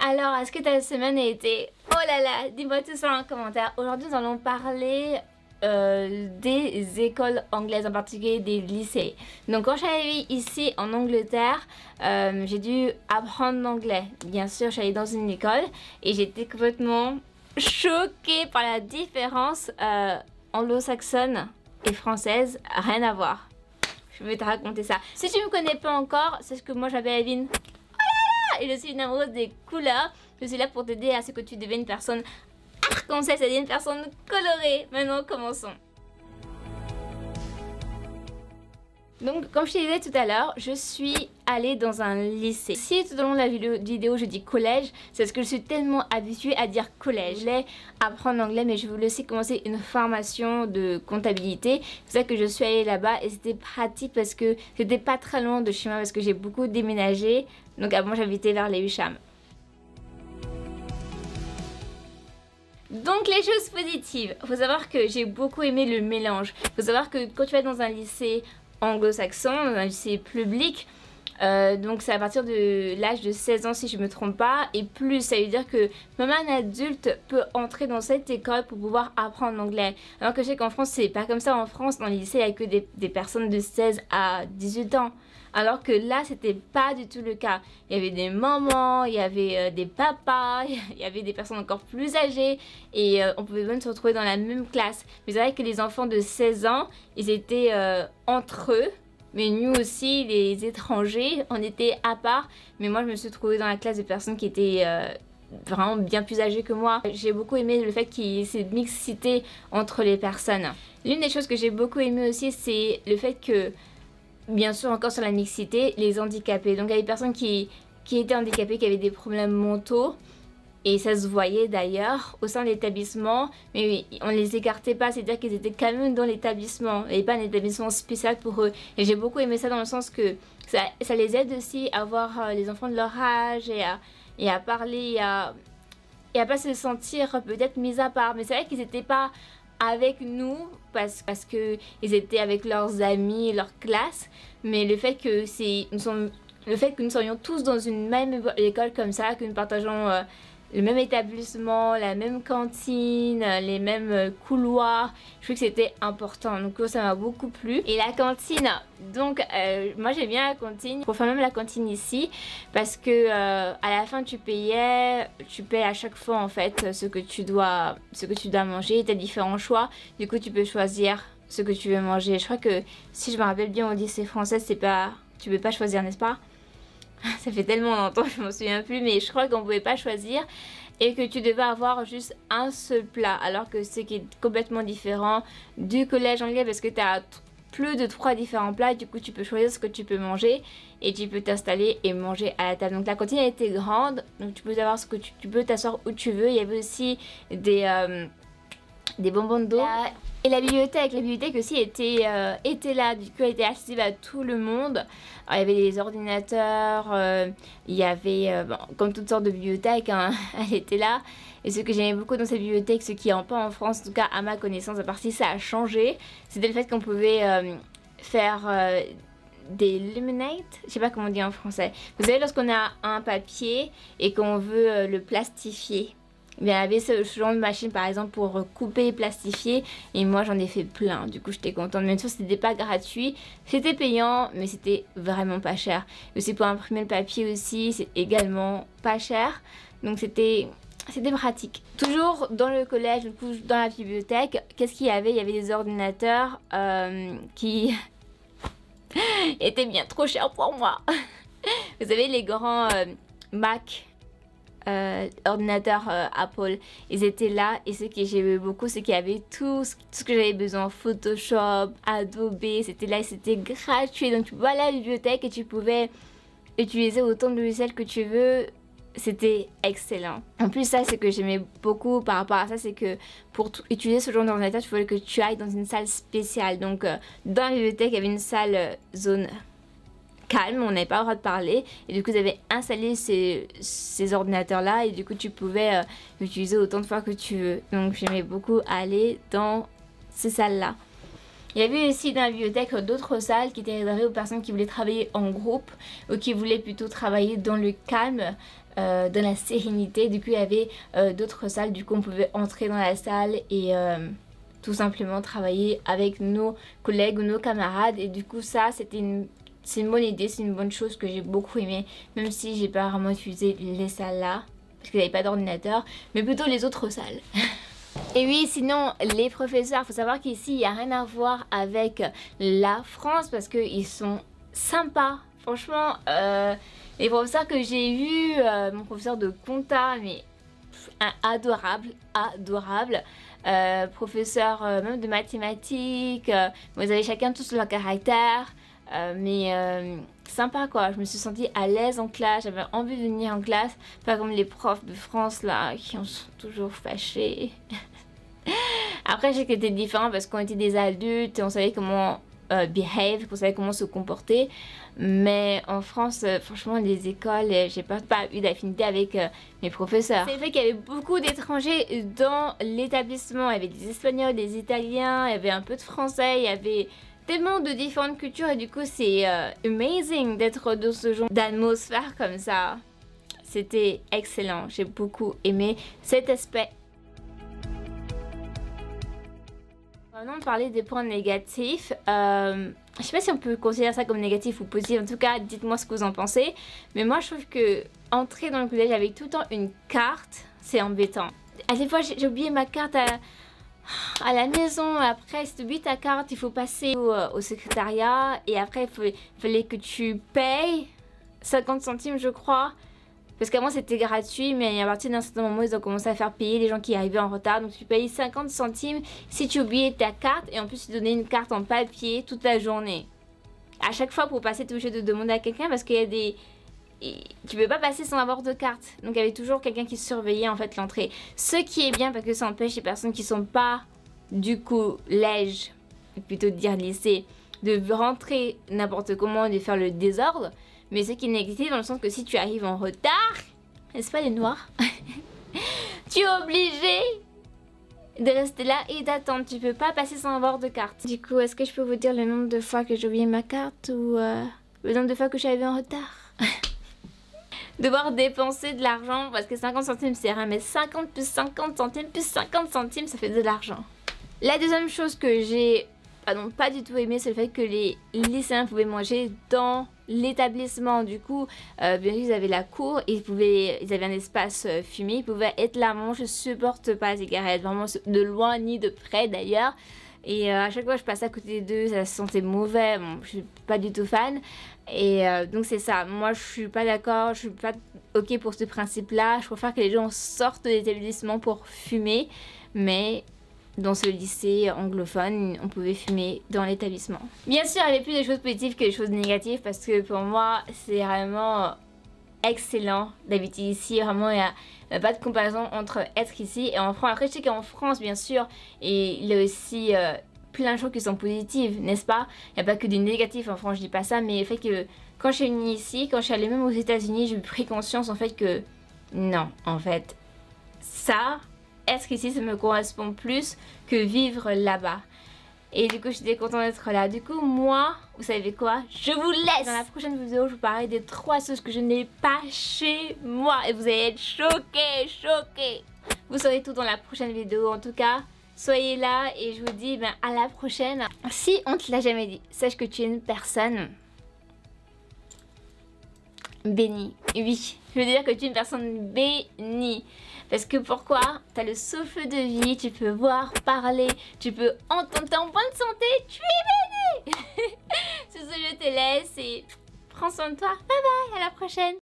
Alors, est-ce que ta semaine a été... Oh là là, dis-moi tout ça en commentaire. Aujourd'hui, nous allons parler des écoles anglaises, en particulier des lycées. Donc, quand j'arrive ici en Angleterre, j'ai dû apprendre l'anglais. Bien sûr, je suis allée dans une école et j'étais complètement choquée par la différence anglo-saxonne et française. Rien à voir. Je vais te raconter ça. Si tu ne me connais pas encore, c'est ce que moi j'appelle Evelyne. Et je suis une amoureuse des couleurs. Je suis là pour t'aider à ce que tu deviennes une personne arc-en-ciel, c'est-à-dire une personne colorée. Maintenant, commençons. Donc, comme je te disais tout à l'heure, je suis allée dans un lycée. Si tout au long de la vidéo je dis collège, c'est parce que je suis tellement habituée à dire collège. Je voulais apprendre l'anglais, mais je voulais aussi commencer une formation de comptabilité. C'est ça que je suis allée là-bas et c'était pratique parce que c'était pas très loin de chez moi parce que j'ai beaucoup déménagé. Donc avant, j'habitais vers les Hucham. Donc les choses positives, faut savoir que j'ai beaucoup aimé le mélange. Faut savoir que quand tu vas dans un lycée anglo-saxon, dans un lycée public, donc c'est à partir de l'âge de 16 ans si je me trompe pas, et plus, ça veut dire que même un adulte peut entrer dans cette école pour pouvoir apprendre l'anglais. Alors que je sais qu'en France c'est pas comme ça. En France, dans les lycées il n'y a que des personnes de 16 à 18 ans. Alors que là, c'était pas du tout le cas. Il y avait des mamans, il y avait des papas, il y avait des personnes encore plus âgées et on pouvait même se retrouver dans la même classe. Mais c'est vrai que les enfants de 16 ans, ils étaient entre eux. Mais nous aussi, les étrangers, on était à part. Mais moi, je me suis trouvée dans la classe de personnes qui étaient vraiment bien plus âgées que moi. J'ai beaucoup aimé le fait qu'il y ait cette mixité entre les personnes. L'une des choses que j'ai beaucoup aimé aussi, c'est le fait que, bien sûr, encore sur la mixité, les handicapés. Donc il y avait des personnes qui étaient handicapées, qui avaient des problèmes mentaux. Et ça se voyait d'ailleurs au sein de l'établissement. Mais oui, on les écartait pas, c'est-à-dire qu'ils étaient quand même dans l'établissement. Et pas un établissement spécial pour eux. Et j'ai beaucoup aimé ça dans le sens que ça les aide aussi à voir les enfants de leur âge et à parler et à pas se sentir peut-être mis à part. Mais c'est vrai qu'ils n'étaient pas avec nous parce que ils étaient avec leurs amis, leur classe, mais le fait que nous serions tous dans une même école comme ça, que nous partageons le même établissement, la même cantine, les mêmes couloirs, je trouve que c'était important. Donc ça m'a beaucoup plu. Et la cantine, donc moi j'aime bien la cantine. Pour faire même la cantine ici, parce que à la fin tu payes à chaque fois en fait ce que tu dois manger. Tu as différents choix. Du coup tu peux choisir ce que tu veux manger. Je crois que si je me rappelle bien au lycée français, c'est pas, tu peux pas choisir, n'est-ce pas? Ça fait tellement longtemps que je m'en souviens plus, mais je crois qu'on pouvait pas choisir et que tu devais avoir juste un seul plat, alors que c'est qui est complètement différent du collège anglais parce que tu as plus de 3 différents plats. Du coup tu peux choisir ce que tu peux manger et tu peux t'installer et manger à la table. Donc la cantine a été grande, donc tu peux savoir ce que tu peux t'asseoir où tu veux. Il y avait aussi des bonbons d'eau. Et la bibliothèque aussi était là, du coup elle était accessible à tout le monde. Alors, il y avait des ordinateurs, il y avait bon, comme toutes sortes de bibliothèques, hein, elle était là. Et ce que j'aimais beaucoup dans cette bibliothèque, ce qui n'est pas en France, en tout cas à ma connaissance, à part si ça a changé, c'était le fait qu'on pouvait faire des laminates, je sais pas comment on dit en français. Vous savez, lorsqu'on a un papier et qu'on veut le plastifier. Il y avait ce genre de machine par exemple pour couper et plastifier, et moi j'en ai fait plein, du coup j'étais contente. Bien sûr c'était pas gratuit, c'était payant, mais c'était vraiment pas cher. Et aussi pour imprimer le papier aussi, c'est également pas cher, donc c'était pratique. Toujours dans le collège, du coup dans la bibliothèque, qu'est-ce qu'il y avait? Il y avait des ordinateurs qui étaient bien trop chers pour moi. Vous savez les grands Mac ordinateur Apple, ils étaient là, et ce que j'aimais beaucoup c'est qu'il y avait tout ce que j'avais besoin, Photoshop, Adobe, c'était là et c'était gratuit. Donc tu pouvais aller à la bibliothèque et tu pouvais utiliser autant de logiciels que tu veux. C'était excellent. En plus ça, c'est que j'aimais beaucoup par rapport à ça, c'est que pour utiliser ce genre d'ordinateur, tu voulais que tu ailles dans une salle spéciale. Donc dans la bibliothèque il y avait une salle zone calme, on n'avait pas le droit de parler, et du coup ils avaient installé ces ordinateurs là, et du coup tu pouvais l'utiliser autant de fois que tu veux. Donc j'aimais beaucoup aller dans ces salles là. Il y avait aussi dans la bibliothèque d'autres salles qui étaient réservées aux personnes qui voulaient travailler en groupe ou qui voulaient plutôt travailler dans le calme. dans la sérénité. Du coup il y avait d'autres salles, du coup on pouvait entrer dans la salle et tout simplement travailler avec nos collègues ou nos camarades. Et du coup ça c'est une bonne idée, c'est une bonne chose que j'ai beaucoup aimé, même si j'ai pas vraiment utilisé les salles là parce qu'il n'y avait pas d'ordinateur, mais plutôt les autres salles. Et oui, sinon les professeurs, faut savoir qu'ici il n'y a rien à voir avec la France parce qu'ils sont sympas. Franchement, les professeurs que j'ai eus, mon professeur de compta, mais adorable, adorable. Professeur même de mathématiques, vous avez chacun tous leur caractère, mais sympa quoi. Je me suis sentie à l'aise en classe, j'avais envie de venir en classe, pas comme les profs de France là qui en sont toujours fâchés. Après je sais que c'était différent parce qu'on était des adultes et on savait comment behave, qu'on savait comment se comporter, mais en France franchement les écoles j'ai pas eu d'affinité avec mes professeurs. C'est le fait qu'il y avait beaucoup d'étrangers dans l'établissement, il y avait des Espagnols, des Italiens, il y avait un peu de Français, il y avait tellement de différentes cultures et du coup c'est amazing d'être dans ce genre d'atmosphère comme ça. C'était excellent, j'ai beaucoup aimé cet aspect. Maintenant parler des points négatifs, je sais pas si on peut considérer ça comme négatif ou positif, en tout cas dites-moi ce que vous en pensez, mais moi je trouve que entrer dans le collège avec tout le temps une carte, c'est embêtant. À des fois j'ai oublié ma carte à la maison, après si tu oublies ta carte il faut passer au secrétariat et après il fallait que tu payes 50 centimes je crois. Parce qu'avant c'était gratuit, mais à partir d'un certain moment ils ont commencé à faire payer les gens qui arrivaient en retard. Donc tu payais 50 centimes si tu oubliais ta carte et en plus tu donnais une carte en papier toute la journée. À chaque fois pour passer tu es obligé de demander à quelqu'un parce qu'il y a des... Tu peux pas passer sans avoir de carte. Donc il y avait toujours quelqu'un qui surveillait en fait l'entrée. Ce qui est bien parce que ça empêche les personnes qui sont pas du collège, plutôt de dire lycée, de rentrer n'importe comment et de faire le désordre. Mais ce qui est négatif dans le sens que si tu arrives en retard, n'est-ce pas les noirs? Tu es obligé de rester là et d'attendre. Tu peux pas passer sans avoir de carte. Du coup, est-ce que je peux vous dire le nombre de fois que j'ai oublié ma carte ou le nombre de fois que je suis arrivée en retard? Devoir dépenser de l'argent parce que 50 centimes c'est rien, mais 50 plus 50 centimes plus 50 centimes ça fait de l'argent. La deuxième chose que j'ai pas du tout aimé, c'est le fait que les lycéens pouvaient manger dans l'établissement. Du coup, bien sûr, ils avaient la cour et ils avaient un espace fumé. Ils pouvaient être là. Moi, je supporte pas les cigarettes, vraiment de loin ni de près d'ailleurs. Et à chaque fois que je passais à côté d'eux, ça se sentait mauvais. Bon, je suis pas du tout fan. Et donc c'est ça. Moi, je suis pas d'accord. Je suis pas ok pour ce principe-là. Je préfère que les gens sortent de l'établissement pour fumer. Mais dans ce lycée anglophone, on pouvait fumer dans l'établissement. Bien sûr, il y avait plus de choses positives que des choses négatives parce que pour moi, c'est vraiment excellent d'habiter ici. Vraiment, il n'y a pas de comparaison entre être ici et en France. Après, je sais qu'en France, bien sûr, et il y a aussi plein de choses qui sont positives, n'est-ce pas? Il n'y a pas que du négatif en France, je dis pas ça, mais le fait que quand je suis venue ici, quand je suis allée même aux États-Unis, j'ai pris conscience en fait que non, en fait, ça... être ici ça me correspond plus que vivre là-bas. Et du coup j'étais contente d'être là. Du coup moi, vous savez quoi, je vous laisse. Dans la prochaine vidéo je vous parlerai des 3 choses que je n'ai pas chez moi. Et vous allez être choqués, choqués. Vous saurez tout dans la prochaine vidéo. En tout cas, soyez là et je vous dis à la prochaine. Si on te l'a jamais dit, sache que tu es une personne bénie. Oui, je veux dire que tu es une personne bénie. Parce que pourquoi? Tu as le souffle de vie, tu peux voir, parler, tu peux entendre, t'es en bonne santé, tu es bénie. Sur ce, je te laisse et prends soin de toi. Bye bye, à la prochaine.